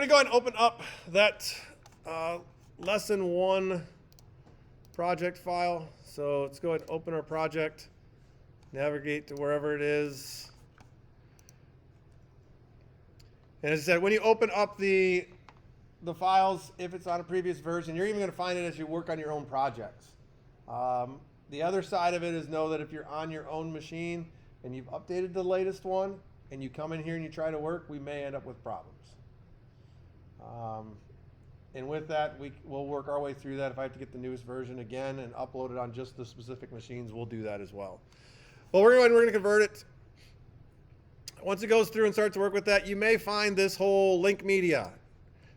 going to go ahead and open up that lesson 1 project file. So let's go ahead and open our project, navigate to wherever it is. And as I said, when you open up the files, if it's on a previous version, you're even going to find it as you work on your own projects. The other side of it is know that if you're on your own machine and you've updated the latest one and you come in here and you try to work, we may end up with problems. And with that, we'll work our way through that. If I have to get the newest version again and upload it on just the specific machines, we'll do that as well. Well, we're going to convert it. Once it goes through and starts to work with that, you may find this whole link media.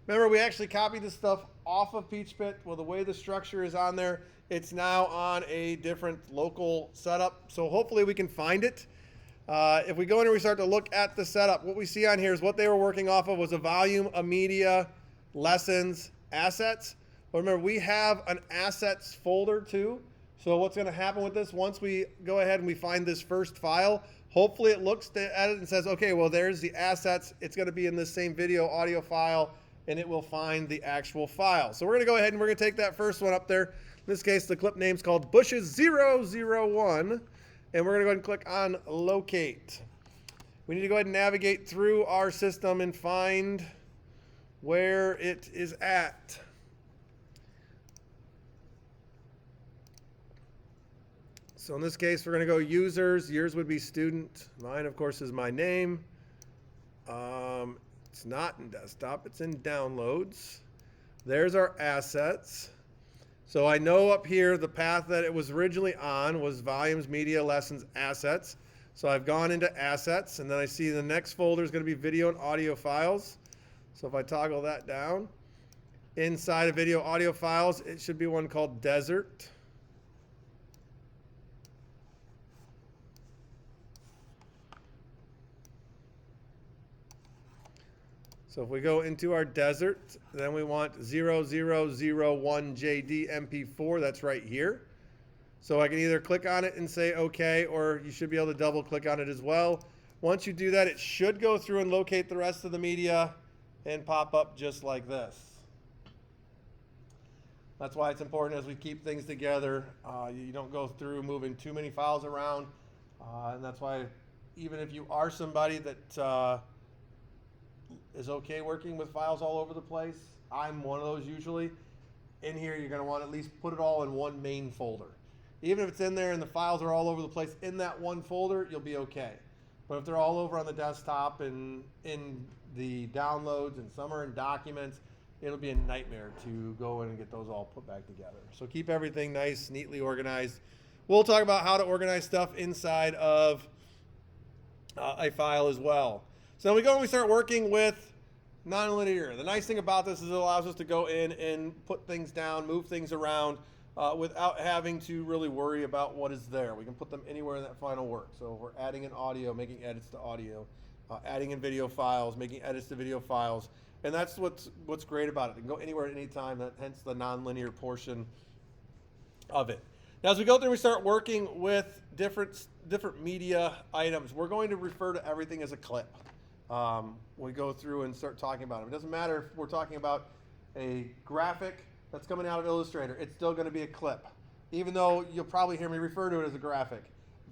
Remember, we actually copied this stuff off of PeachPit. Well, the way the structure is on there, it's now on a different local setup. So hopefully we can find it. If we go in and we start to look at the setup, what we see on here is what they were working off of was a volume, a media, lessons, assets. But remember, we have an assets folder too. So what's going to happen with this, once we go ahead and we find this first file, hopefully it looks at it and says, okay, well, there's the assets. It's going to be in this same video audio file, and it will find the actual file. So we're going to go ahead and we're going to take that first one up there. In this case, the clip name's called Bushes 001. And we're going to go ahead and click on Locate. We need to go ahead and navigate through our system and find where it is at. So in this case, we're going to go users. Yours would be student. Mine, of course, is my name. It's not in desktop. It's in downloads. There's our assets. So I know up here the path that it was originally on was volumes, media, lessons, assets. So I've gone into assets, and then I see the next folder is going to be video and audio files. So if I toggle that down, inside of video audio files, it should be one called Desert. So if we go into our desert, then we want 0001JD MP4. That's right here. So I can either click on it and say OK, or you should be able to double click on it as well. Once you do that, it should go through and locate the rest of the media and pop up just like this. That's why it's important as we keep things together. You don't go through moving too many files around. And that's why even if you are somebody that is okay working with files all over the place, I'm one of those usually. In here, you're going to want to at least put it all in one main folder. Even if it's in there and the files are all over the place in that one folder, you'll be okay. But if they're all over on the desktop and in the downloads and some are in documents, it'll be a nightmare to go in and get those all put back together. So keep everything nice, neatly organized. We'll talk about how to organize stuff inside of a file as well. So then we go and we start working with nonlinear. The nice thing about this is it allows us to go in and put things down, move things around without having to really worry about what is there. We can put them anywhere in that final work. So if we're adding in audio, making edits to audio, adding in video files, making edits to video files. And that's what's great about it. It can go anywhere at any time, hence the nonlinear portion of it. Now as we go through and we start working with different media items, we're going to refer to everything as a clip. We go through and start talking about it. It doesn't matter if we're talking about a graphic that's coming out of Illustrator. It's still going to be a clip, even though you'll probably hear me refer to it as a graphic.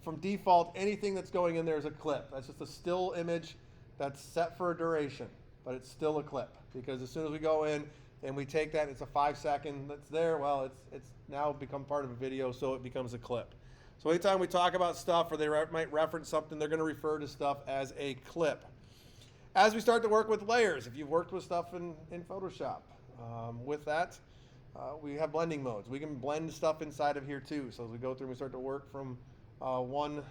From default, anything that's going in there is a clip. That's just a still image that's set for a duration, but it's still a clip because as soon as we go in and we take that, it's a 5-second that's there. Well, it's now become part of a video, so it becomes a clip. So anytime we talk about stuff or they might reference something, they're going to refer to stuff as a clip. As we start to work with layers, if you've worked with stuff in Photoshop, with that, we have blending modes. We can blend stuff inside of here too. So as we go through and we start to work from one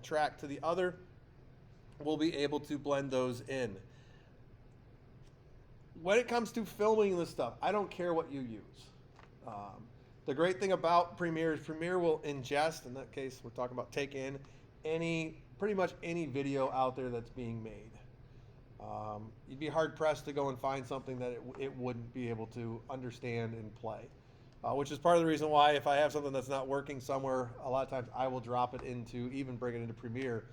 track to the other, we'll be able to blend those in. When it comes to filming this stuff, I don't care what you use. The great thing about Premiere is Premiere will ingest, in that case we're talking about take in, pretty much any video out there that's being made. You'd be hard pressed to go and find something that it wouldn't be able to understand and play, which is part of the reason why if I have something that's not working somewhere, a lot of times I will drop it into, even bring it into Premiere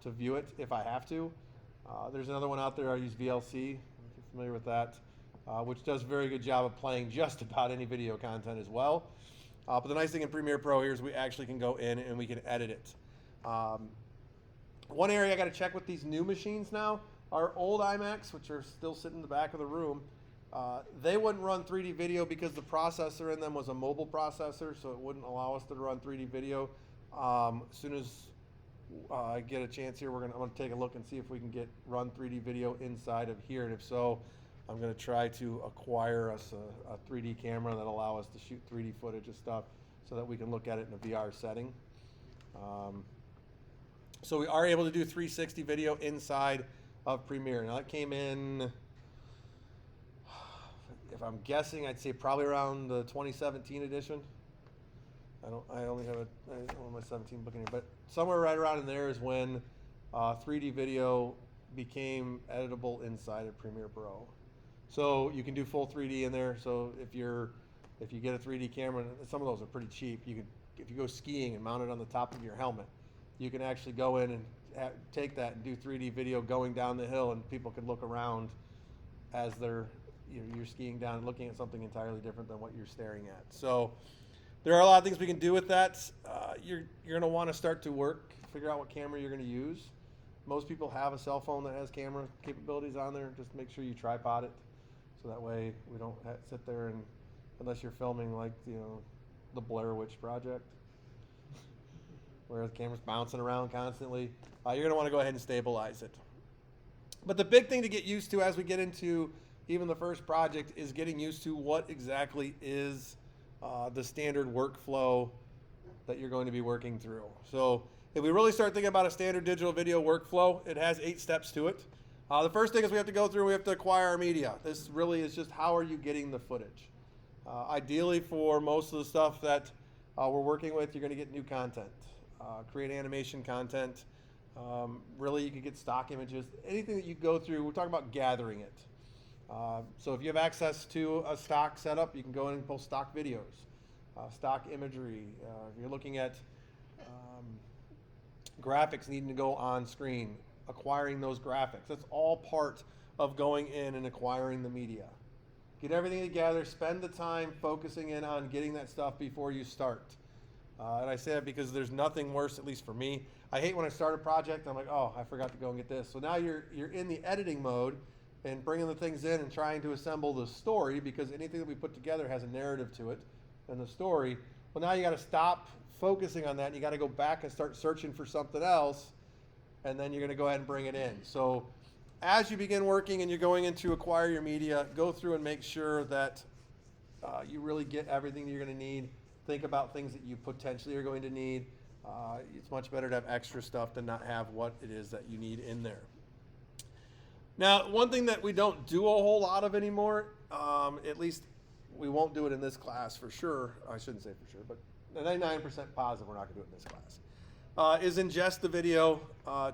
to view it if I have to. There's another one out there, I use VLC, if you're familiar with that, which does a very good job of playing just about any video content as well. But the nice thing in Premiere Pro here is we actually can go in and we can edit it. One area I got to check with these new machines now, our old iMacs, which are still sitting in the back of the room, they wouldn't run 3D video because the processor in them was a mobile processor, so it wouldn't allow us to run 3D video. As soon as I get a chance here, I'm going to take a look and see if we can run 3D video inside of here, and if so, I'm going to try to acquire us a 3D camera that allow us to shoot 3D footage of stuff so that we can look at it in a VR setting. So we are able to do 360 video inside of Premiere. Now that came in, if I'm guessing, I'd say probably around the 2017 edition. I only have my 17 book in here, but somewhere right around in there is when 3D video became editable inside of Premiere Pro. So you can do full 3D in there. So if you get a 3D camera, some of those are pretty cheap. If you go skiing and mount it on the top of your helmet, you can actually go in and take that and do 3D video going down the hill, and people can look around as you're skiing down and looking at something entirely different than what you're staring at. So there are a lot of things we can do with that. You're going to want to start to figure out what camera you're going to use. Most people have a cell phone that has camera capabilities on there. Just make sure you tripod it, so that way we don't sit there and, unless you're filming like the Blair Witch Project, where the camera's bouncing around constantly, you're going to want to go ahead and stabilize it. But the big thing to get used to as we get into even the first project is getting used to what exactly is the standard workflow that you're going to be working through. So if we really start thinking about a standard digital video workflow, it has 8 steps to it. The first thing is we have to acquire our media. This really is just how are you getting the footage. Ideally, for most of the stuff that we're working with, you're going to get new content. Create animation content. Really, you can get stock images. Anything that you go through, we're talking about gathering it. So if you have access to a stock setup, you can go in and post stock videos, stock imagery. If you're looking at graphics needing to go on screen, acquiring those graphics. That's all part of going in and acquiring the media. Get everything together, spend the time focusing in on getting that stuff before you start. And I say that because there's nothing worse, at least for me. I hate when I start a project, I'm like, oh, I forgot to go and get this. So now you're in the editing mode and bringing the things in and trying to assemble the story, because anything that we put together has a narrative to it and the story. Well, now you got to stop focusing on that, and you got to go back and start searching for something else, and then you're going to go ahead and bring it in. So as you begin working and you're going in to acquire your media, go through and make sure that you really get everything you're going to need. Think about things that you potentially are going to need. It's much better to have extra stuff than not have what it is that you need in there. Now, one thing that we don't do a whole lot of anymore, at least we won't do it in this class for sure. I shouldn't say for sure, but 99% positive we're not going to do it in this class, is ingest the video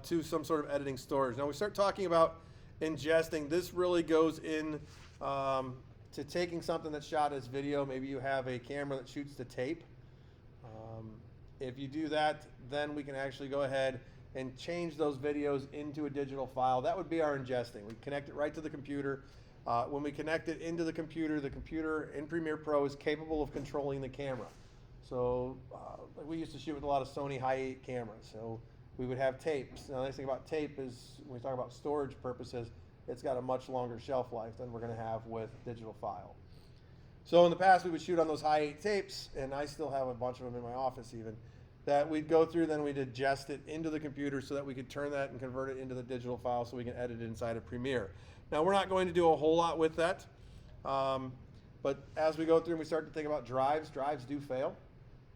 to some sort of editing storage. Now, we start talking about ingesting. This really goes in to taking something that's shot as video. Maybe you have a camera that shoots to tape. If you do that, then we can actually go ahead and change those videos into a digital file. That would be our ingesting. We connect it right to the computer. When we connect it into the computer in Premiere Pro is capable of controlling the camera. So we used to shoot with a lot of Sony Hi8 cameras. So we would have tapes. Now, the nice thing about tape is when we talk about storage purposes, it's got a much longer shelf life than we're going to have with digital file. So in the past, we would shoot on those Hi8 tapes, and I still have a bunch of them in my office even, that we'd go through, then we'd ingest it into the computer so that we could turn that and convert it into the digital file so we can edit it inside of Premiere. Now, we're not going to do a whole lot with that, but as we go through and we start to think about drives do fail.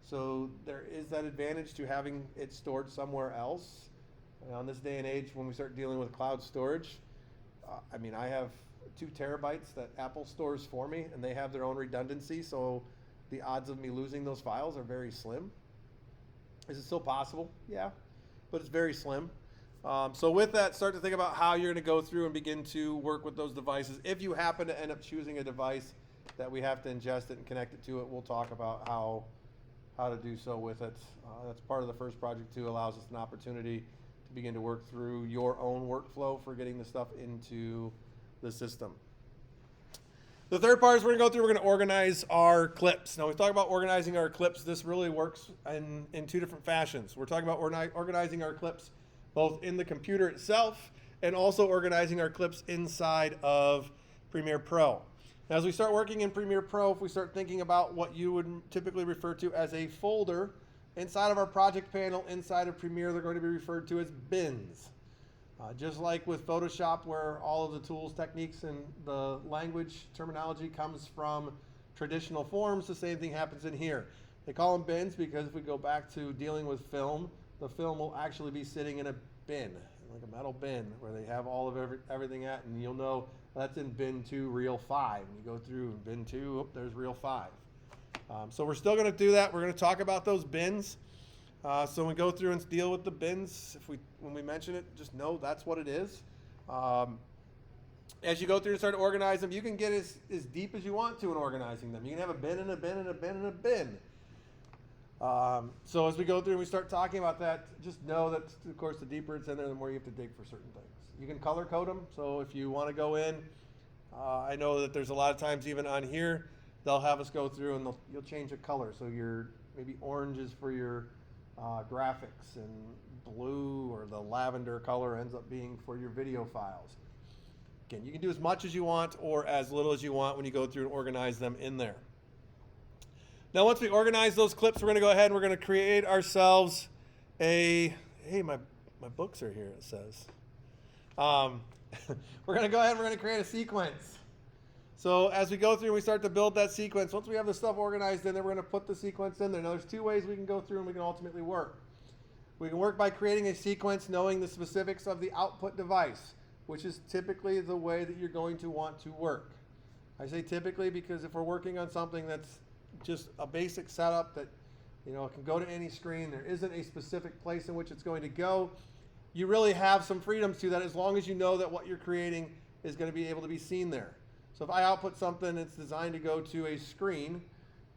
So there is that advantage to having it stored somewhere else. On this day and age, when we start dealing with cloud storage, I have 2 terabytes that Apple stores for me, and they have their own redundancy, so the odds of me losing those files are very slim. Is it still possible? Yeah, but it's very slim. So with that, start to think about how you're going to go through and begin to work with those devices. If you happen to end up choosing a device that we have to ingest it and connect it to it, we'll talk about how to do so with it. That's part of the first project too, allows us an opportunity to begin to work through your own workflow for getting the stuff into the system. The third part is we're going to go through, we're going to organize our clips. Now, we talk about organizing our clips. This really works in two different fashions. We're talking about organizing our clips both in the computer itself and also organizing our clips inside of Premiere Pro. Now, as we start working in Premiere Pro, if we start thinking about what you would typically refer to as a folder, inside of our project panel, inside of Premiere, they're going to be referred to as bins. Just like with Photoshop, where all of the tools, techniques, and the language terminology comes from traditional forms, the same thing happens in here. They call them bins because if we go back to dealing with film, the film will actually be sitting in a bin, like a metal bin, where they have all of everything at, and you'll know that's in bin 2, reel 5. And you go through bin 2, oh, there's reel 5. So we're still going to do that. We're going to talk about those bins. So when we go through and deal with the bins, when we mention it, just know that's what it is. As you go through and start to organize them, you can get as deep as you want to in organizing them. You can have a bin and a bin and a bin and a bin. So as we go through and we start talking about that, just know that, of course, the deeper it's in there, the more you have to dig for certain things. You can color code them. So if you want to go in, I know that there's a lot of times even on here, they'll have us go through and you'll change a color. So maybe orange is for your graphics, and blue or the lavender color ends up being for your video files. Again, you can do as much as you want or as little as you want when you go through and organize them in there. Now, once we organize those clips, we're going to go ahead and we're going to create ourselves hey, my books are here, it says. We're going to go ahead and we're going to create a sequence. So as we go through and we start to build that sequence, once we have the stuff organized in there, we're going to put the sequence in there. Now, there's two ways we can go through and we can ultimately work. We can work by creating a sequence knowing the specifics of the output device, which is typically the way that you're going to want to work. I say typically because if we're working on something that's just a basic setup that it can go to any screen, there isn't a specific place in which it's going to go, you really have some freedoms to that as long as you know that what you're creating is going to be able to be seen there. So if I output something that's designed to go to a screen,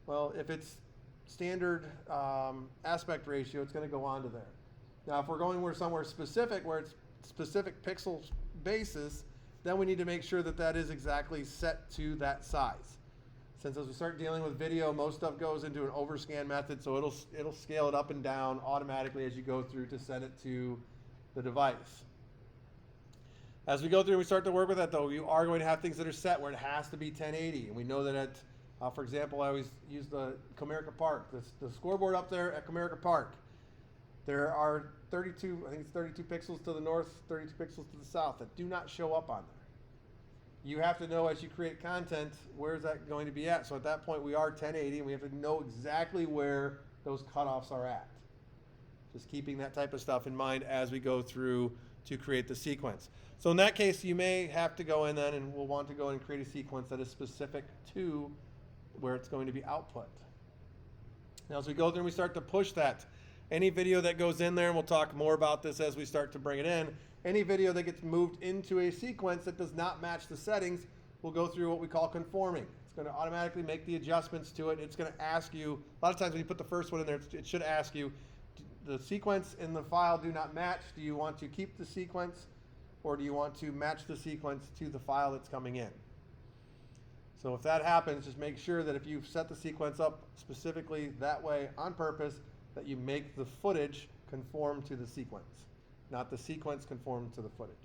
well, if it's standard aspect ratio, it's going to go onto there. Now, if we're going somewhere specific, where it's specific pixel basis, then we need to make sure that that is exactly set to that size. Since as we start dealing with video, most stuff goes into an overscan method, so it'll scale it up and down automatically as you go through to send it to the device. As we go through and we start to work with that, though, you are going to have things that are set where it has to be 1080. And we know that for example, I always use the Comerica Park, the scoreboard up there at Comerica Park. There are 32 pixels to the north, 32 pixels to the south that do not show up on there. You have to know as you create content, where is that going to be at? So at that point, we are 1080, and we have to know exactly where those cutoffs are at. Just keeping that type of stuff in mind as we go through to create the sequence. So in that case, you may have to go in then and we'll want to go and create a sequence that is specific to where it's going to be output. Now, as we go through and we start to push that, any video that goes in there, and we'll talk more about this as we start to bring it in, any video that gets moved into a sequence that does not match the settings will go through what we call conforming. It's going to automatically make the adjustments to it. It's going to ask you, a lot of times when you put the first one in there, it should ask you, the sequence in the file do not match. Do you want to keep the sequence, or do you want to match the sequence to the file that's coming in? So if that happens, just make sure that if you've set the sequence up specifically that way on purpose, that you make the footage conform to the sequence, not the sequence conform to the footage.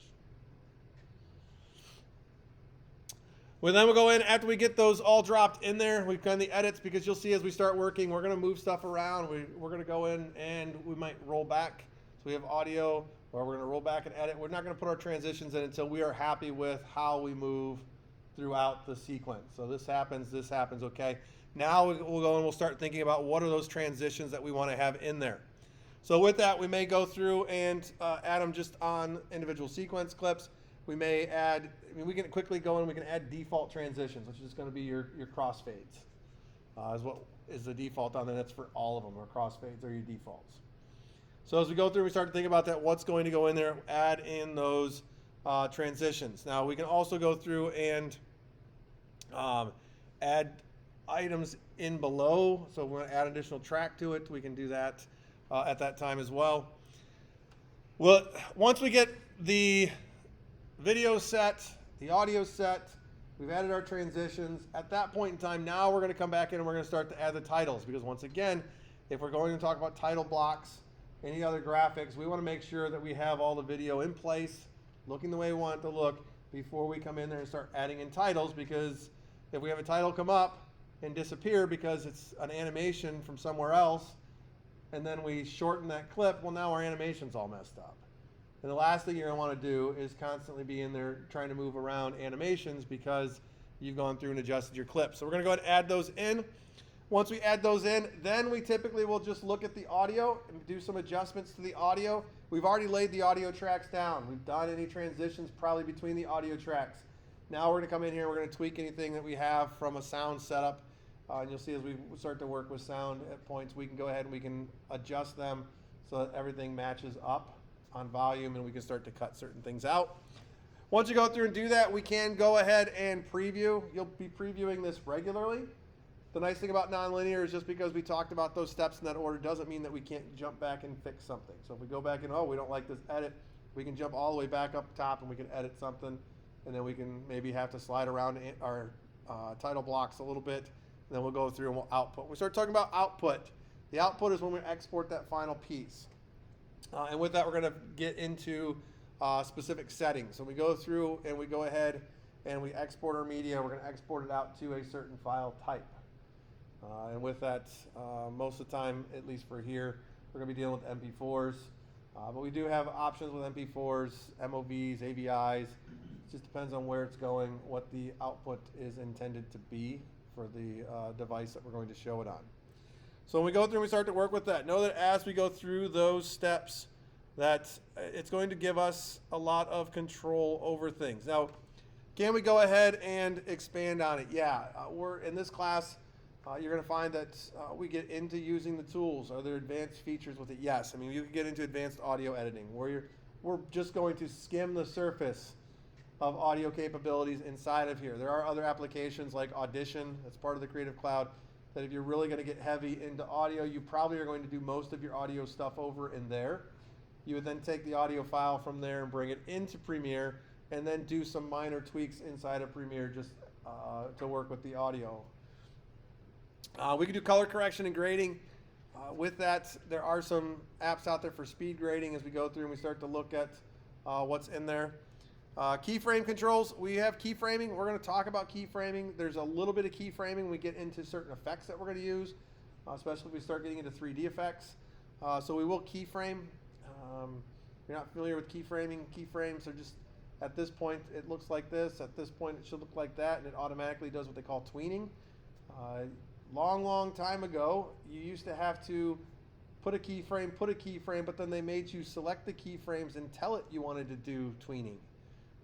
Well, then we'll go in after we get those all dropped in there. We've done the edits because you'll see as we start working, we're going to move stuff around. We're going to go in and we might roll back. So we have audio, or we're going to roll back and edit. We're not going to put our transitions in until we are happy with how we move throughout the sequence. So this happens, okay. Now we'll go and we'll start thinking about what are those transitions that we want to have in there. So with that, we may go through and add them just on individual sequence clips. We may add, we can quickly go in, we can add default transitions, which is going to be your crossfades. Is what is the default on there. That's for all of them, or crossfades are your defaults. So as we go through, we start to think about that, what's going to go in there, add in those transitions. Now we can also go through and add items in below. So we want to add additional track to it. We can do that at that time as well. Well, once we get the video set, the audio set, We've added our transitions. At that point in time, now we're going to come back in and we're going to start to add the titles, because once again, if we're going to talk about title blocks, any other graphics, we want to make sure that we have all the video in place, looking the way we want it to look, before we come in there and start adding in titles, because if we have a title come up and disappear because it's an animation from somewhere else, and then we shorten that clip, well, now our animation's all messed up. And the last thing you're going to want to do is constantly be in there trying to move around animations because you've gone through and adjusted your clip. So we're going to go ahead and add those in. Once we add those in, then we typically will just look at the audio and do some adjustments to the audio. We've already laid the audio tracks down. We've done any transitions probably between the audio tracks. Now we're going to come in here, we're going to tweak anything that we have from a sound setup. And you'll see as we start to work with sound at points, we can go ahead and we can adjust them so that everything matches up on volume, and we can start to cut certain things out. Once you go through and do that, we can go ahead and preview. You'll be previewing this regularly. The nice thing about nonlinear is just because we talked about those steps in that order doesn't mean that we can't jump back and fix something. So if we go back and, oh, we don't like this edit, we can jump all the way back up top and we can edit something, and then we can maybe have to slide around our title blocks a little bit, and then we'll go through and we'll output. We start talking about output. The output is when we export that final piece. And with that, we're going to get into specific settings. So we go through and we go ahead and we export our media. We're going to export it out to a certain file type. And with that, most of the time, at least for here, we're going to be dealing with MP4s. But we do have options with MP4s, MOVs, AVIs. It just depends on where it's going, what the output is intended to be for the device that we're going to show it on. So when we go through and we start to work with that, know that as we go through those steps, that it's going to give us a lot of control over things. Now, can we go ahead and expand on it? Yeah, we're in this class, you're going to find that we get into using the tools. Are there advanced features with it? Yes. I mean, you can get into advanced audio editing, where we're just going to skim the surface of audio capabilities inside of here. There are other applications like Audition, that's part of the Creative Cloud, that if you're really going to get heavy into audio, you probably are going to do most of your audio stuff over in there. You would then take the audio file from there and bring it into Premiere, and then do some minor tweaks inside of Premiere just to work with the audio. We can do color correction and grading. With that, there are some apps out there for speed grading as we go through and we start to look at what's in there. Keyframe controls, we have keyframing. We're going to talk about keyframing. There's a little bit of keyframing when we get into certain effects that we're going to use, especially if we start getting into 3D effects. So we will keyframe. If you're not familiar with keyframing, keyframes are just, at this point it looks like this, at this point it should look like that, and it automatically does what they call tweening. Long time ago, you used to have to put a keyframe, but then they made you select the keyframes and tell it you wanted to do tweening.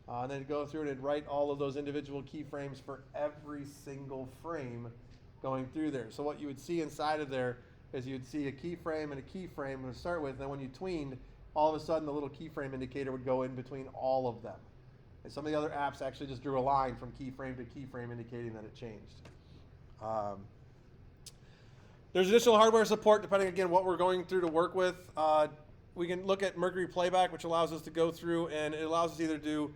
And then go through and it'd write all of those individual keyframes for every single frame going through there. So what you would see inside of there is you'd see a keyframe and a keyframe to start with, and then when you tweened, all of a sudden the little keyframe indicator would go in between all of them. And some of the other apps actually just drew a line from keyframe to keyframe indicating that it changed. There's additional hardware support depending, again, what we're going through to work with. We can look at Mercury Playback, which allows us to go through, and it allows us either to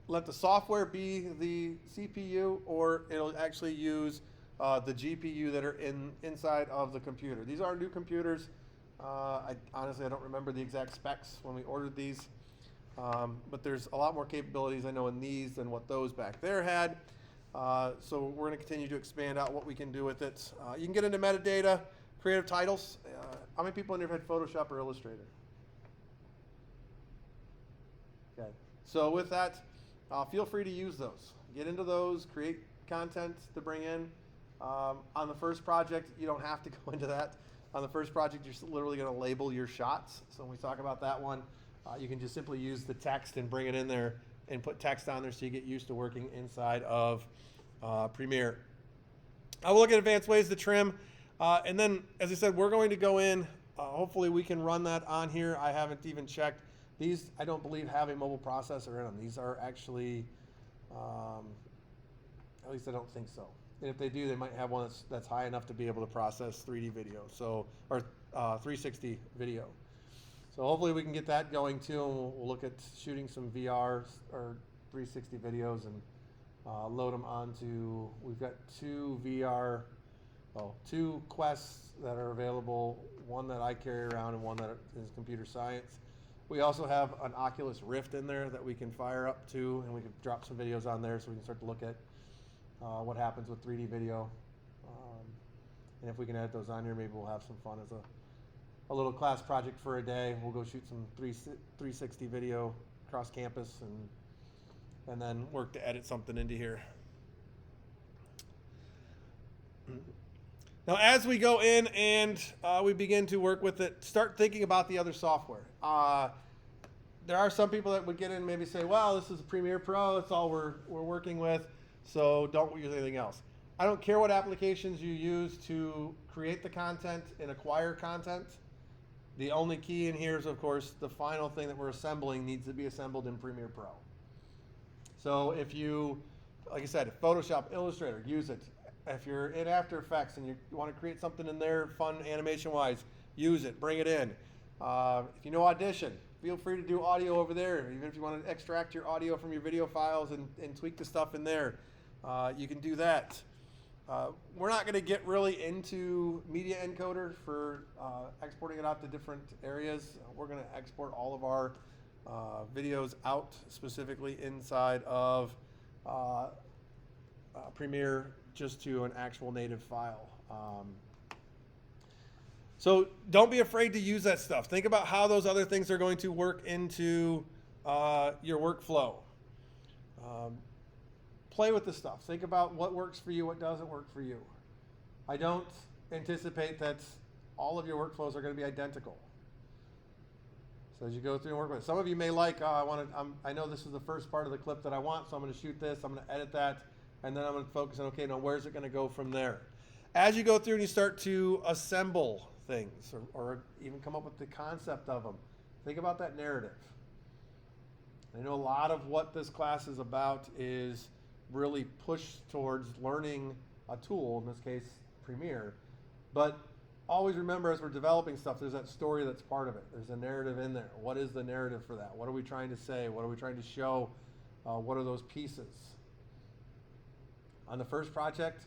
let the software be the CPU, or it'll actually use the GPU that are inside of the computer. These are new computers. Honestly, I don't remember the exact specs when we ordered these, but there's a lot more capabilities I know in these than what those back there had. So we're going to continue to expand out what we can do with it. You can get into metadata, creative titles. How many people in here have had Photoshop or Illustrator? Okay. So with that, feel free to use those. Get into those, create content to bring in. On the first project, you don't have to go into that. On the first project, you're literally going to label your shots. So when we talk about that one, you can just simply use the text and bring it in there and put text on there so you get used to working inside of Premiere. I will look at advanced ways to trim. And then, as I said, we're going to go in. Hopefully we can run that on here. I haven't even checked. These, I don't believe, have a mobile processor in them. These are actually, at least I don't think so. And if they do, they might have one that's high enough to be able to process 3D video, or 360 video. So hopefully we can get that going too, and we'll look at shooting some VR or 360 videos and load them onto, we've got two quests that are available, one that I carry around and one that is computer science. We also have an Oculus Rift in there that we can fire up to, and we can drop some videos on there so we can start to look at what happens with 3D video. And if we can add those on here, maybe we'll have some fun as a little class project for a day. We'll go shoot some 360 video across campus and then work to edit something into here. Now, as we go in and we begin to work with it, start thinking about the other software. There are some people that would get in and maybe say, well, this is Premiere Pro, that's all we're working with, so don't use anything else. I don't care what applications you use to create the content and acquire content. The only key in here is, of course, the final thing that we're assembling needs to be assembled in Premiere Pro. So if you, like I said, Photoshop, Illustrator, use it. If you're in After Effects and you want to create something in there fun animation-wise, use it, bring it in. If you know Audition, feel free to do audio over there. Even if you want to extract your audio from your video files and tweak the stuff in there, you can do that. We're not going to get really into Media Encoder for exporting it out to different areas. We're going to export all of our videos out specifically inside of Premiere just to an actual native file. So don't be afraid to use that stuff. Think about how those other things are going to work into your workflow. Play with the stuff. Think about what works for you, what doesn't work for you. I don't anticipate that all of your workflows are going to be identical. So as you go through and work with it, some of you may like, I know this is the first part of the clip that I want, so I'm going to shoot this, I'm going to edit that, and then I'm going to focus on, okay, now where's it going to go from there? As you go through and you start to assemble things or even come up with the concept of them, think about that narrative. I know a lot of what this class is about is really pushed towards learning a tool, in this case Premiere, but always remember as we're developing stuff, there's that story that's part of it. There's a narrative in there. What is the narrative for that? What are we trying to say? What are we trying to show? What are those pieces? On the first project,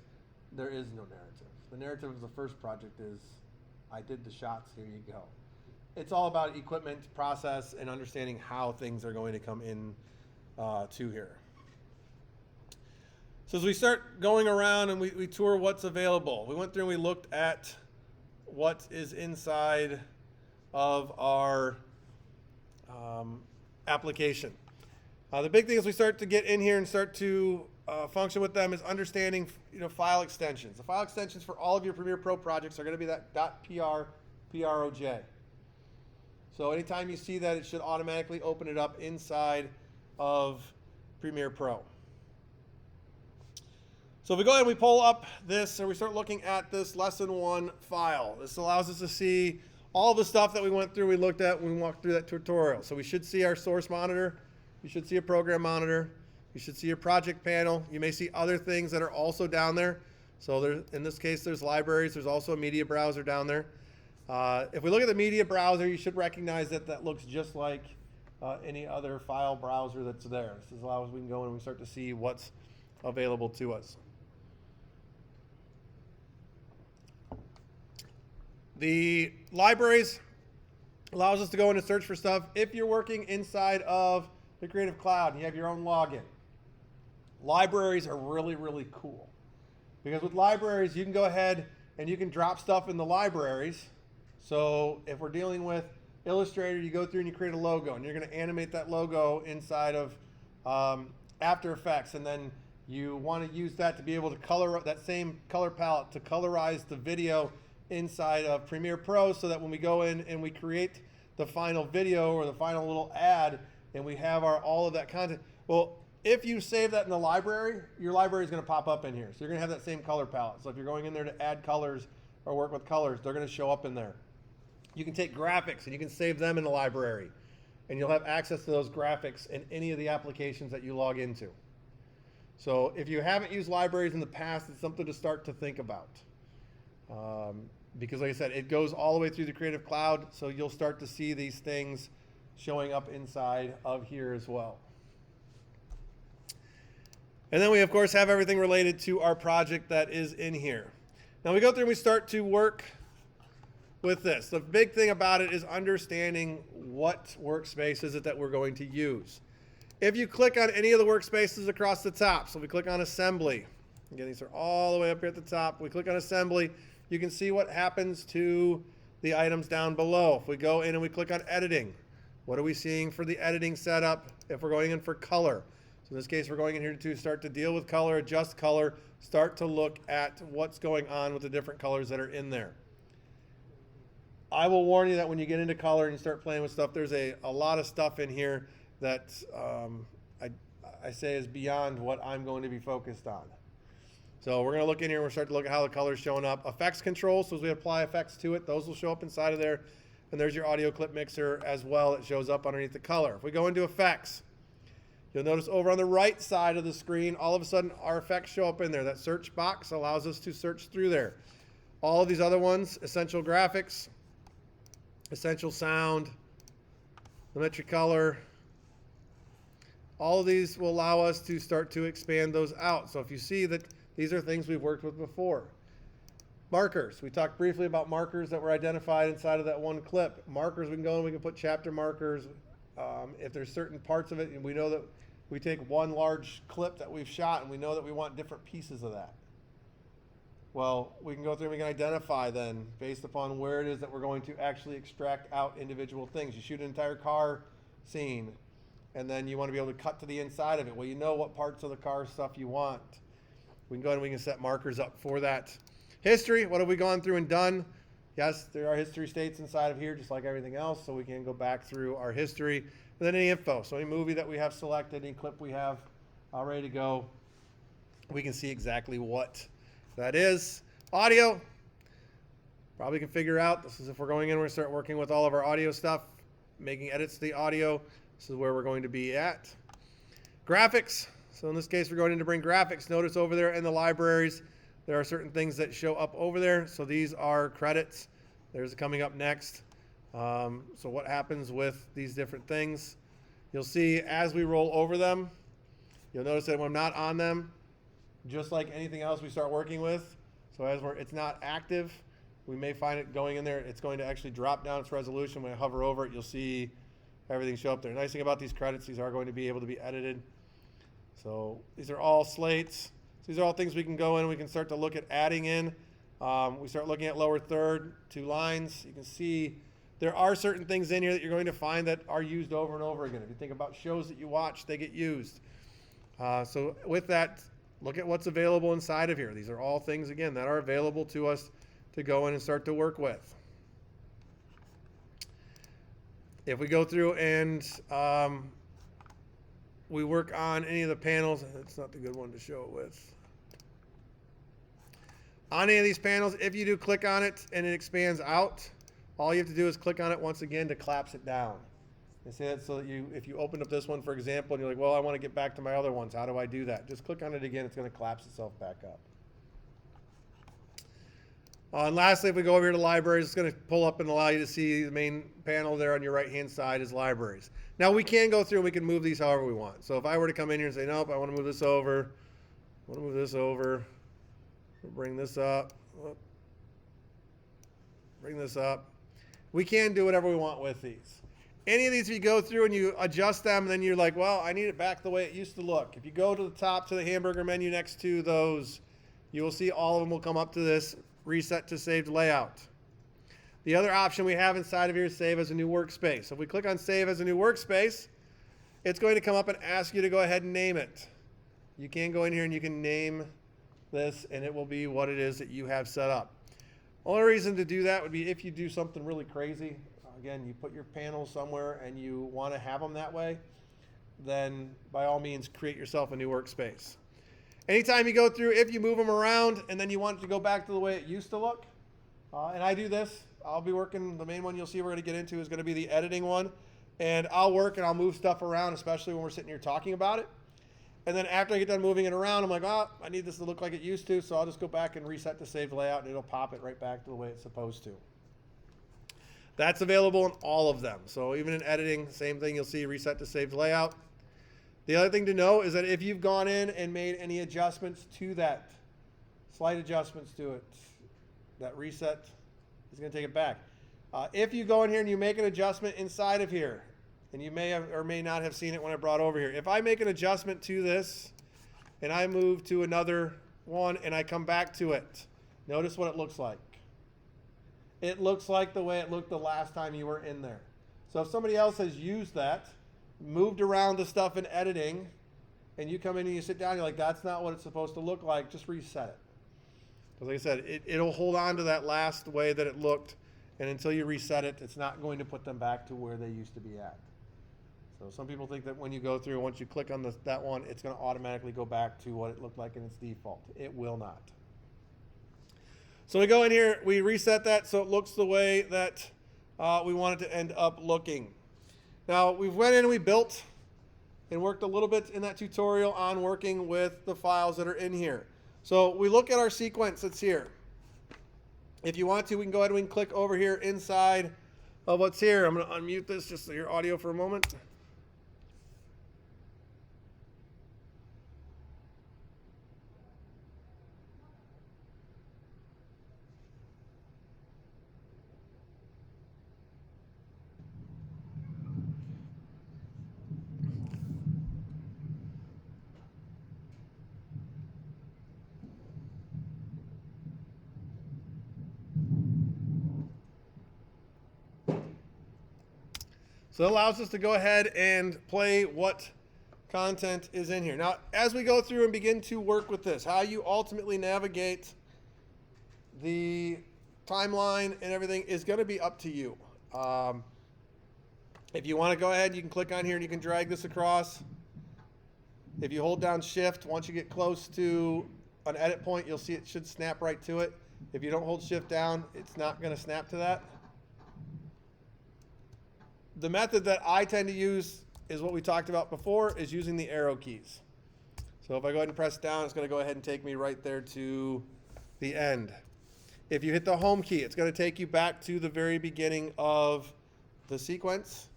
there is no narrative. The narrative of the first project is, I did the shots, here you go. It's all about equipment, process, and understanding how things are going to come in to here. So as we start going around and we tour what's available, we went through and we looked at what is inside of our application. The big thing as we start to get in here and start to function with them is understanding, file extensions. The file extensions for all of your Premiere Pro projects are going to be that .pr, proj. So anytime you see that, it should automatically open it up inside of Premiere Pro. So if we go ahead and we pull up this, or we start looking at this lesson 1 file, this allows us to see all the stuff that we went through, we looked at when we walked through that tutorial. So we should see our source monitor, you should see a program monitor, you should see your project panel. You may see other things that are also down there. So there, in this case, there's libraries, there's also a media browser down there. If we look at the media browser, you should recognize that that looks just like any other file browser that's there. This allows we can go and we start to see what's available to us. The libraries allows us to go in and search for stuff. If you're working inside of the Creative Cloud and you have your own login, libraries are really, really cool. Because with libraries, you can go ahead and you can drop stuff in the libraries. So if we're dealing with Illustrator, you go through and you create a logo, and you're going to animate that logo inside of After Effects, and then you want to use that to be able to color that same color palette to colorize the video inside of Premiere Pro, so that when we go in and we create the final video or the final little ad and we have all of that content, well, if you save that in the library, your library is going to pop up in here. So you're going to have that same color palette. So if you're going in there to add colors or work with colors, they're going to show up in there. You can take graphics and you can save them in the library, and you'll have access to those graphics in any of the applications that you log into. So if you haven't used libraries in the past, it's something to start to think about. Because like I said, it goes all the way through the Creative Cloud, so you'll start to see these things showing up inside of here as well. And then we, of course, have everything related to our project that is in here. Now we go through and we start to work with this. The big thing about it is understanding what workspace is it that we're going to use. If you click on any of the workspaces across the top, so we click on Assembly. Again, these are all the way up here at the top. We click on Assembly, you can see what happens to the items down below. If we go in and we click on Editing, what are we seeing for the editing setup if we're going in for color? So in this case, we're going in here to start to deal with color, adjust color, start to look at what's going on with the different colors that are in there. I will warn you that when you get into color and you start playing with stuff, there's a lot of stuff in here that I say is beyond what I'm going to be focused on. So we're going to look in here and we'll start to look at how the color is showing up. Effects control, so as we apply effects to it, those will show up inside of there. And there's your audio clip mixer as well. It shows up underneath the color. If we go into effects, you'll notice over on the right side of the screen, all of a sudden our effects show up in there. That search box allows us to search through there. All of these other ones, Essential Graphics, Essential Sound, Lumetri Color, all of these will allow us to start to expand those out. So if you see that these are things we've worked with before. Markers, we talked briefly about markers that were identified inside of that one clip. Markers, we can go and we can put chapter markers. If there's certain parts of it, and we know that we take one large clip that we've shot and we know that we want different pieces of that. Well, we can go through and we can identify then, based upon where it is that we're going to actually extract out individual things. You shoot an entire car scene, and then you want to be able to cut to the inside of it. Well, you know what parts of the car stuff you want. We can go ahead and we can set markers up for that. History, what have we gone through and done? Yes, there are history states inside of here, just like everything else, so we can go back through our history. And then any info, so any movie that we have selected, any clip we have ready to go, we can see exactly what that is. Audio, probably can figure out, this is if we're going in, we're going to start working with all of our audio stuff, making edits to the audio. This is where we're going to be at. Graphics, so in this case, we're going in to bring graphics. Notice over there in the libraries, there are certain things that show up over there. So these are credits. There's coming up next. So what happens with these different things? You'll see as we roll over them, you'll notice that when I'm not on them, just like anything else we start working with, so as it's not active, we may find it going in there. It's going to actually drop down its resolution. When I hover over it, you'll see everything show up there. Nice thing about these credits, these are going to be able to be edited. So these are all slates. These are all things we can go in. We can start to look at adding in. We start looking at lower third, 2 lines. You can see there are certain things in here that you're going to find that are used over and over again. If you think about shows that you watch, they get used. So with that, look at what's available inside of here. These are all things, again, that are available to us to go in and start to work with. If we go through and we work on any of the panels, that's not the good one to show it with. On any of these panels, if you do click on it and it expands out, all you have to do is click on it once again to collapse it down. And say that so that if you open up this one, for example, and you're like, well, I want to get back to my other ones. How do I do that? Just click on it again. It's going to collapse itself back up. And lastly, if we go over here to libraries, it's going to pull up and allow you to see the main panel there on your right-hand side is libraries. Now, we can go through and we can move these however we want. So if I were to come in here and say, nope, I want to move this over, I want to move this over, bring this up, bring this up. We can do whatever we want with these. Any of these, if you go through and you adjust them, then you're like, well, I need it back the way it used to look. If you go to the top to the hamburger menu next to those, you will see all of them will come up to this reset to saved layout. The other option we have inside of here is save as a new workspace. So if we click on save as a new workspace, it's going to come up and ask you to go ahead and name it. You can go in here and you can name this and it will be what it is that you have set up. Only reason to do that would be if you do something really crazy. Again, you put your panels somewhere and you want to have them that way, then by all means create yourself a new workspace. Anytime you go through, if you move them around and then you want it to go back to the way it used to look, and I do this, I'll be working, the main one you'll see we're going to get into is going to be the editing one, and I'll work and I'll move stuff around, especially when we're sitting here talking about it. And then after I get done moving it around, I'm like, oh, I need this to look like it used to, so I'll just go back and reset the saved layout and it'll pop it right back to the way it's supposed to. That's available in all of them. So even in editing, same thing, you'll see reset to saved layout. The other thing to know is that if you've gone in and made any adjustments to that, slight adjustments to it, that reset is going to take it back. If you go in here and you make an adjustment inside of here, and you may have or may not have seen it when I brought over here. If I make an adjustment to this and I move to another one and I come back to it, notice what it looks like. It looks like the way it looked the last time you were in there. So if somebody else has used that, moved around the stuff in editing, and you come in and you sit down, you're like, that's not what it's supposed to look like, just reset it. Because like I said, it'll hold on to that last way that it looked, and until you reset it, it's not going to put them back to where they used to be at. So some people think that when you go through, once you click on that one, it's going to automatically go back to what it looked like in its default. It will not. So we go in here, we reset that so it looks the way that we want it to end up looking. Now we went in and we built and worked a little bit in that tutorial on working with the files that are in here. So we look at our sequence that's here. If you want to, we can go ahead and we can click over here inside of what's here. I'm going to unmute this just so your audio for a moment. So it allows us to go ahead and play what content is in here. Now, as we go through and begin to work with this, how you ultimately navigate the timeline and everything is going to be up to you. If you want to go ahead, you can click on here and you can drag this across. If you hold down Shift, once you get close to an edit point, you'll see it should snap right to it. If you don't hold Shift down, it's not going to snap to that. The method that I tend to use is what we talked about before, is using the arrow keys. So if I go ahead and press down, it's going to go ahead and take me right there to the end. If you hit the home key, it's going to take you back to the very beginning of the sequence.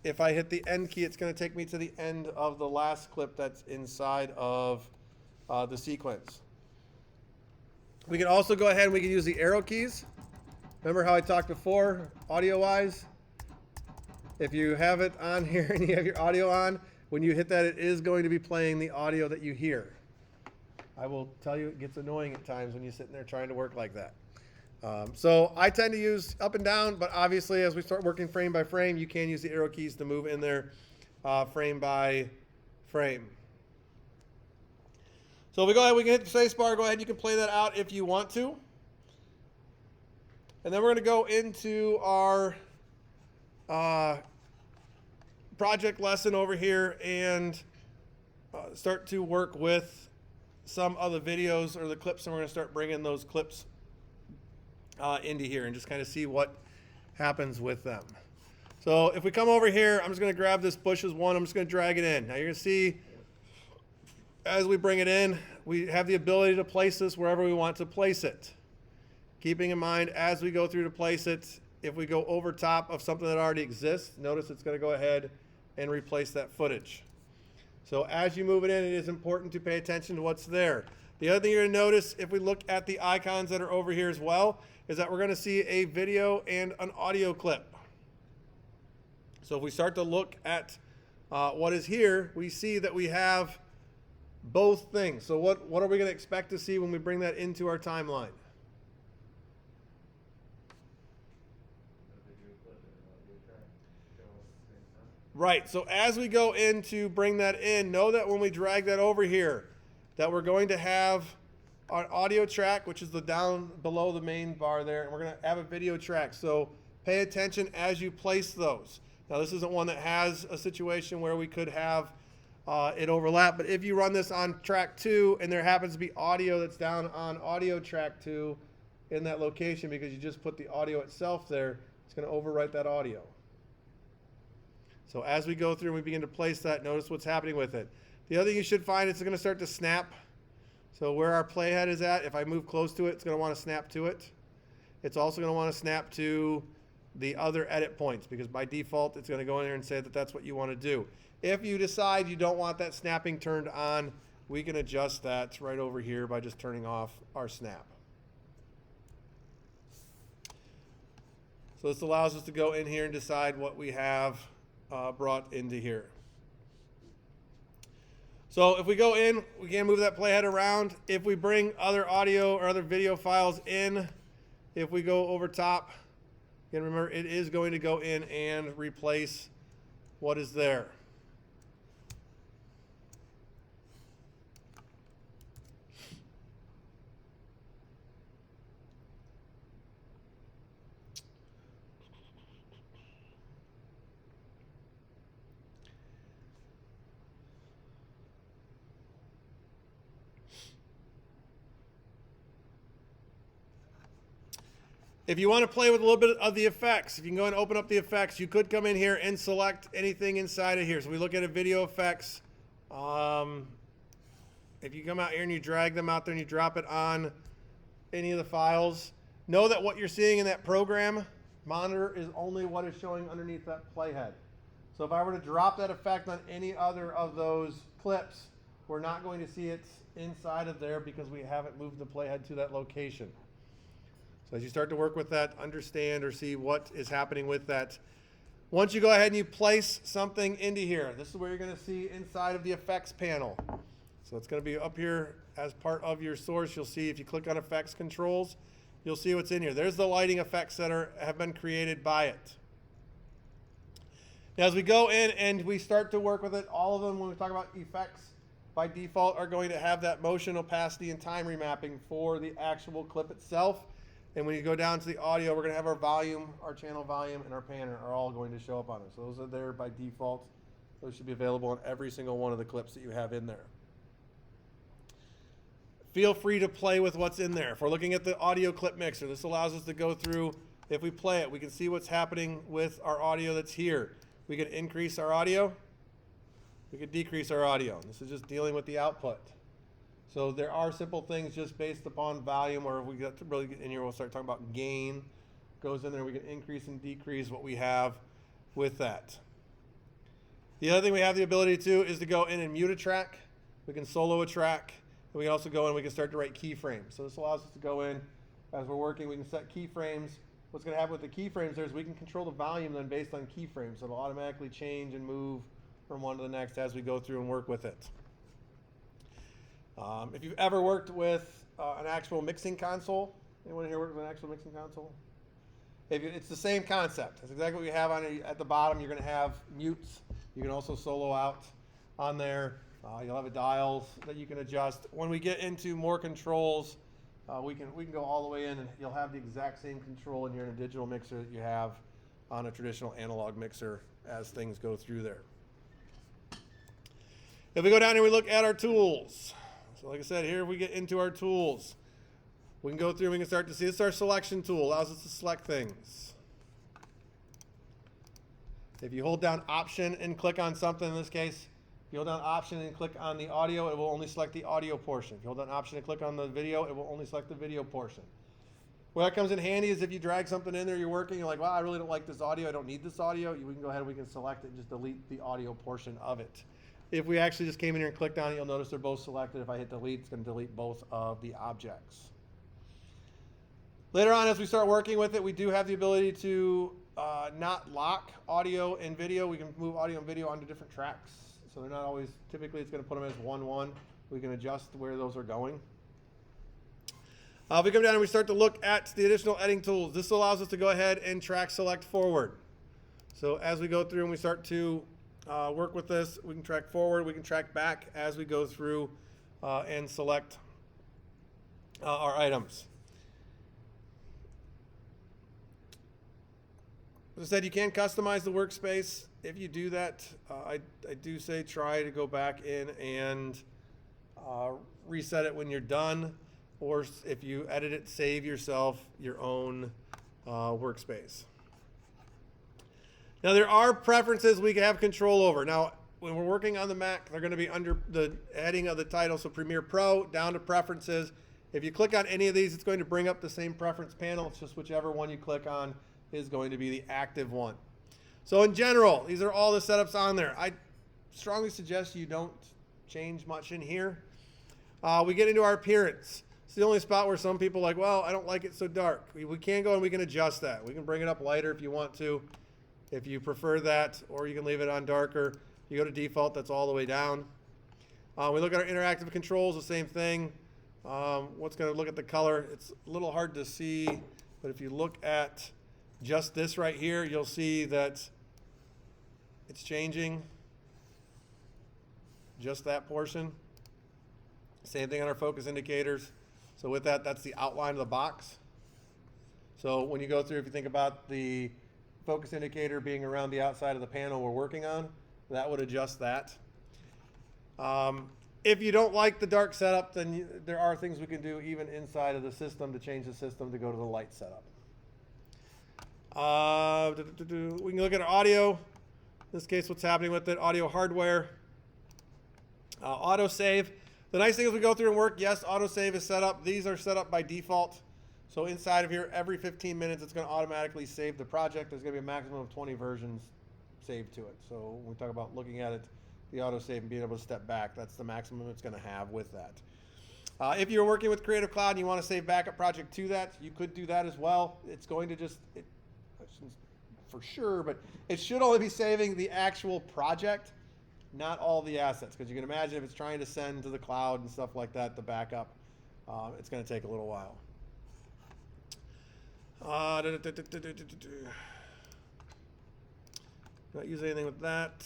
If I hit the end key, it's going to take me to the end of the last clip that's inside of the sequence. We can also go ahead and we can use the arrow keys. Remember how I talked before, audio-wise? If you have it on here and you have your audio on, when you hit that, it is going to be playing the audio that you hear. I will tell you, it gets annoying at times when you're sitting there trying to work like that. So I tend to use up and down, but obviously as we start working frame by frame, you can use the arrow keys to move in there frame by frame. So if we go ahead, we can hit the space bar, go ahead, you can play that out if you want to. And then we're going to go into our project lesson over here and start to work with some of the videos or the clips, and we're going to start bringing those clips into here and just kind of see what happens with them. So if we come over here, I'm just going to grab this bushes one, I'm just going to drag it in. Now you're going to see as we bring it in, we have the ability to place this wherever we want to place it. Keeping in mind as we go through to place it, if we go over top of something that already exists, notice it's going to go ahead and replace that footage. So as you move it in, it is important to pay attention to what's there. The other thing you're going to notice, if we look at the icons that are over here as well, is that we're going to see a video and an audio clip. So if we start to look at what is here, we see that we have both things. So what are we going to expect to see when we bring that into our timeline? Right, so as we go in to bring that in, know that when we drag that over here, that we're going to have our audio track, which is the down below the main bar there, and we're going to have a video track. So pay attention as you place those. Now this isn't one that has a situation where we could have it overlap, but if you run this on track 2 and there happens to be audio that's down on audio track 2 in that location because you just put the audio itself there, it's going to overwrite that audio. So as we go through and we begin to place that, notice what's happening with it. The other thing you should find is it's going to start to snap. So where our playhead is at, if I move close to it, it's going to want to snap to it. It's also going to want to snap to the other edit points, because by default it's going to go in here and say that that's what you want to do. If you decide you don't want that snapping turned on, we can adjust that right over here by just turning off our snap. So this allows us to go in here and decide what we have brought into here. So if we go in, we can move that playhead around. If we bring other audio or other video files in, if we go over top, again, remember it is going to go in and replace what is there. If you want to play with a little bit of the effects, if you can go and open up the effects, you could come in here and select anything inside of here. So we look at a video effects. If you come out here and you drag them out there and you drop it on any of the files, know that what you're seeing in that program monitor is only what is showing underneath that playhead. So if I were to drop that effect on any other of those clips, we're not going to see it inside of there because we haven't moved the playhead to that location. So as you start to work with that, understand or see what is happening with that. Once you go ahead and you place something into here, this is where you're going to see inside of the effects panel. So it's going to be up here as part of your source. You'll see if you click on effects controls, you'll see what's in here. There's the lighting effects that have been created by it. Now as we go in and we start to work with it, all of them when we talk about effects by default are going to have that motion, opacity, and time remapping for the actual clip itself. And when you go down to the audio, we're going to have our volume, our channel volume, and our panner are all going to show up on it. So those are there by default. Those should be available on every single one of the clips that you have in there. Feel free to play with what's in there. If we're looking at the audio clip mixer, this allows us to go through, if we play it, we can see what's happening with our audio that's here. We can increase our audio. We can decrease our audio. This is just dealing with the output. So there are simple things just based upon volume, or if we get to really get in here, we'll start talking about gain. Goes in there, we can increase and decrease what we have with that. The other thing we have the ability to do is to go in and mute a track. We can solo a track. And we can also go in and we can start to write keyframes. So this allows us to go in as we're working, we can set keyframes. What's going to happen with the keyframes there is we can control the volume then based on keyframes. So it'll automatically change and move from one to the next as we go through and work with it. If you've ever worked with an actual mixing console, anyone here work with an actual mixing console? It's the same concept. That's exactly what you have on it. At the bottom, you're going to have mutes. You can also solo out on there. You'll have dials that you can adjust. When we get into more controls, we can go all the way in, and you'll have the exact same control in here in a digital mixer that you have on a traditional analog mixer as things go through there. If we go down here, we look at our tools. So like I said, here we get into our tools. We can go through and we can start to see, this is our selection tool, allows us to select things. If you hold down Option and click on something, in this case, if you hold down Option and click on the audio, it will only select the audio portion. If you hold down Option and click on the video, it will only select the video portion. Where that comes in handy is if you drag something in there, you're working, you're like, well, I really don't like this audio, I don't need this audio, we can go ahead and we can select it and just delete the audio portion of it. If we actually just came in here and clicked on it, you'll notice they're both selected. If I hit delete, it's going to delete both of the objects. Later on, as we start working with it, we do have the ability to not lock audio and video. We can move audio and video onto different tracks. So they're not always, typically it's going to put them as 1-1. We can adjust where those are going. If we come down and we start to look at the additional editing tools, this allows us to go ahead and track select forward. So as we go through and we start to work with this, we can track forward, we can track back as we go through and select our items. As I said, you can customize the workspace. If you do that, I do say try to go back in and reset it when you're done, or if you edit it, save yourself your own workspace. Now there are preferences we can have control over. Now when we're working on the Mac, they're going to be under the heading of the title, so Premiere Pro, down to Preferences. If you click on any of these, it's going to bring up the same preference panel. It's just whichever one you click on is going to be the active one. So in general, these are all the setups on there. I strongly suggest you don't change much in here. We get into our appearance. It's the only spot where some people are like, well, I don't like it so dark. We can go and we can adjust that. We can bring it up lighter if you want to, if you prefer that, or you can leave it on darker. You go to default, that's all the way down. We look at our interactive controls, the same thing. What's going to look at the color? It's a little hard to see, but if you look at just this right here, you'll see that it's changing just that portion. Same thing on our focus indicators. So with that, that's the outline of the box. So when you go through, if you think about the focus indicator being around the outside of the panel we're working on, that would adjust that. If you don't like the dark setup, then there are things we can do even inside of the system to change the system to go to the light setup. We can look at our audio. In this case, what's happening with it, audio hardware. Autosave. The nice thing is we go through and work, yes, autosave is set up. These are set up by default. So inside of here, every 15 minutes, it's going to automatically save the project. There's going to be a maximum of 20 versions saved to it. So when we talk about looking at it, the autosave and being able to step back, that's the maximum it's going to have with that. If you're working with Creative Cloud and you want to save backup project to that, you could do that as well. It's going to just, for sure, but it should only be saving the actual project, not all the assets, because you can imagine if it's trying to send to the cloud and stuff like that, the backup, it's going to take a little while. Not use anything with that.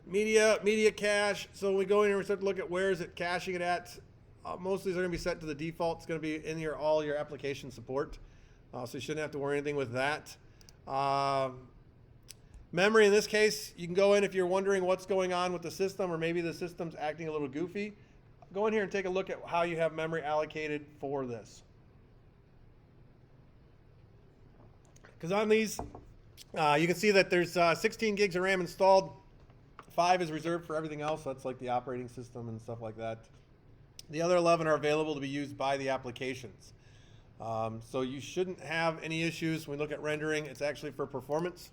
Media cache. So when we go in here, we start to look at where is it caching it at. Most of these are going to be set to the default. It's going to be in your all your application support. So you shouldn't have to worry anything with that. Memory, in this case, you can go in if you're wondering what's going on with the system, or maybe the system's acting a little goofy. Go in here and take a look at how you have memory allocated for this. Because on these, you can see that there's 16 gigs of RAM installed. 5 is reserved for everything else. That's like the operating system and stuff like that. The other 11 are available to be used by the applications. So you shouldn't have any issues when we look at rendering. It's actually for performance.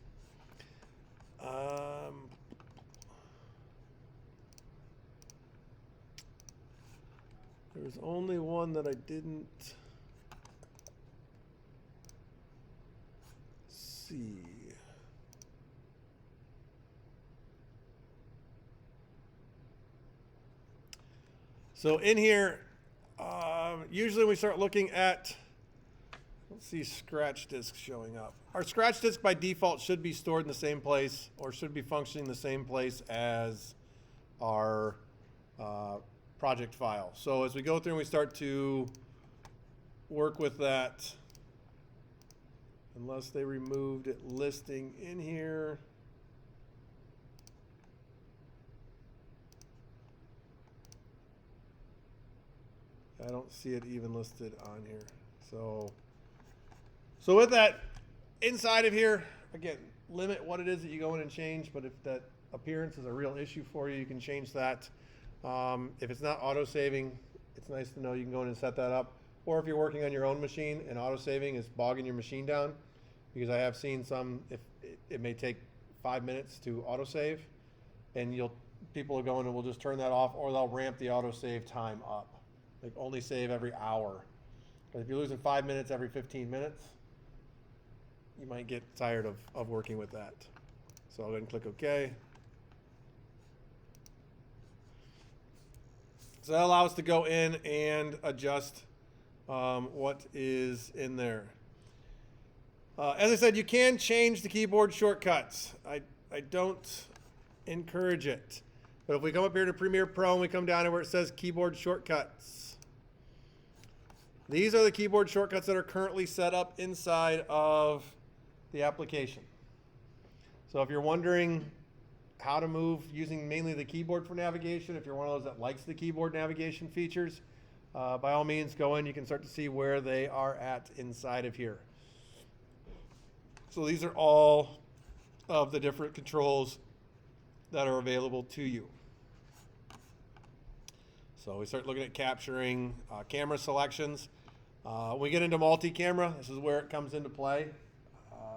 There's only one that I didn't see. So in here, usually we start looking at, let's see, scratch disk showing up. Our scratch disk by default should be stored in the same place, or should be functioning the same place as our project file. So as we go through and we start to work with that, unless they removed it listing in here. I don't see it even listed on here. So with that, inside of here, again, limit what it is that you go in and change, but if that appearance is a real issue for you, you can change that. If it's not auto-saving, it's nice to know you can go in and set that up. Or if you're working on your own machine and auto-saving is bogging your machine down, because I have seen some, if it may take 5 minutes to auto-save, and people are going and will just turn that off, or they'll ramp the auto-save time up. Like only save every hour. But if you're losing 5 minutes every 15 minutes, you might get tired of working with that. So I'll go ahead and click OK. So that allows us to go in and adjust what is in there. As I said, you can change the keyboard shortcuts. I don't encourage it. But if we come up here to Premiere Pro and we come down to where it says keyboard shortcuts, these are the keyboard shortcuts that are currently set up inside of the application. So if you're wondering how to move using mainly the keyboard for navigation, if you're one of those that likes the keyboard navigation features, by all means go in. You can start to see where they are at inside of here. So these are all of the different controls that are available to you. So we start looking at capturing camera selections. When we get into multi-camera, this is where it comes into play,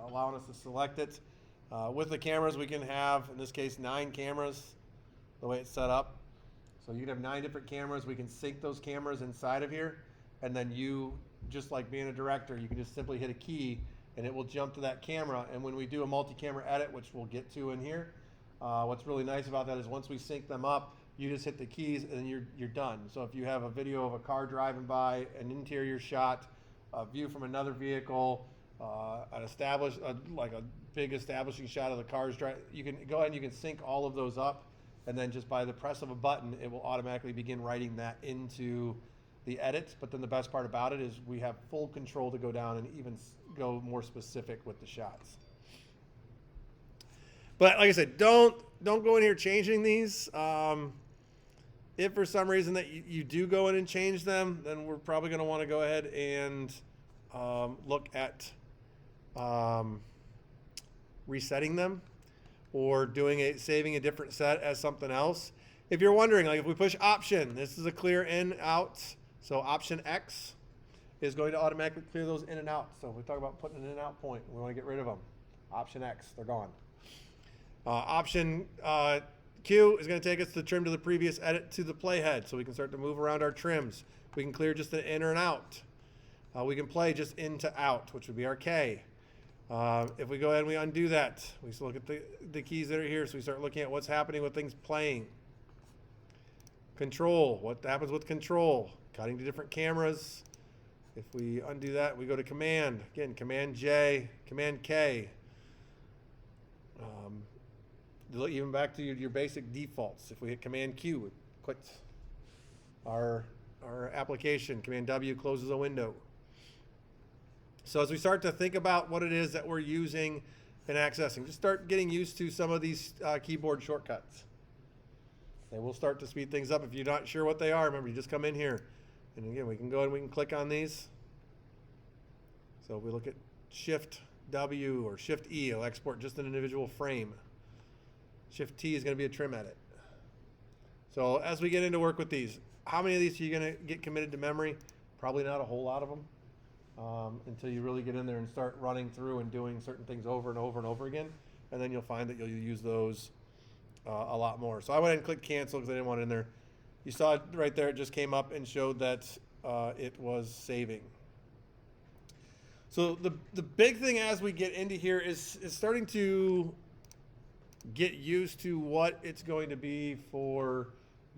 allowing us to select it. With the cameras, we can have, in this case, 9 cameras, the way it's set up. So you can have 9 different cameras. We can sync those cameras inside of here, and then you, just like being a director, you can just simply hit a key, and it will jump to that camera. And when we do a multi-camera edit, which we'll get to in here, what's really nice about that is once we sync them up, you just hit the keys and you're done. So if you have a video of a car driving by, an interior shot, a view from another vehicle, an established, like a big establishing shot of the car's driving, you can go ahead and you can sync all of those up, and then just by the press of a button, it will automatically begin writing that into the edit. But then the best part about it is we have full control to go down and even go more specific with the shots. But like I said, don't go in here changing these. If for some reason that you do go in and change them, then we're probably going to want to go ahead and look at resetting them or saving a different set as something else. If you're wondering, like if we push Option, this is a clear in, out. So Option X is going to automatically clear those in and out. So if we talk about putting an in and out point, we want to get rid of them. Option X, they're gone. Option Q is going to take us to trim to the previous edit to the playhead, so we can start to move around our trims. We can clear just an in or an out. We can play just in to out, which would be our K. If we go ahead and we undo that, we just look at the keys that are here, so we start looking at what's happening with things playing. Control, what happens with control? Cutting to different cameras. If we undo that, we go to Command. Again, Command J, Command K. Even back to your basic defaults. If we hit Command Q, it quits our application. Command W closes a window. So as we start to think about what it is that we're using and accessing, just start getting used to some of these keyboard shortcuts. They will start to speed things up. If you're not sure what they are, remember, you just come in here. And again, we can go and we can click on these. So if we look at Shift W or Shift E, it'll export just an individual frame. Shift T is going to be a trim edit. So as we get into work with these, how many of these are you going to get committed to memory? Probably not a whole lot of them until you really get in there and start running through and doing certain things over and over and over again. And then you'll find that you'll use those a lot more. So I went ahead and clicked cancel because I didn't want it in there. You saw it right there. It just came up and showed that it was saving. So the big thing as we get into here is starting to get used to what it's going to be for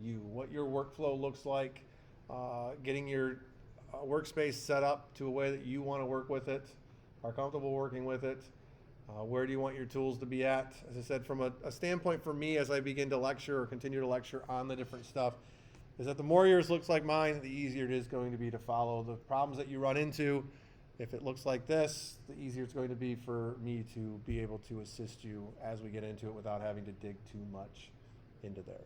you, what your workflow looks like, getting your workspace set up to a way that you want to work with it, are comfortable working with it. Where do you want your tools to be at? As I said, from a standpoint for me as I begin to lecture or continue to lecture on the different stuff, is that the more yours looks like mine, the easier it is going to be to follow the problems that you run into. If it looks like this, the easier it's going to be for me to be able to assist you as we get into it without having to dig too much into there.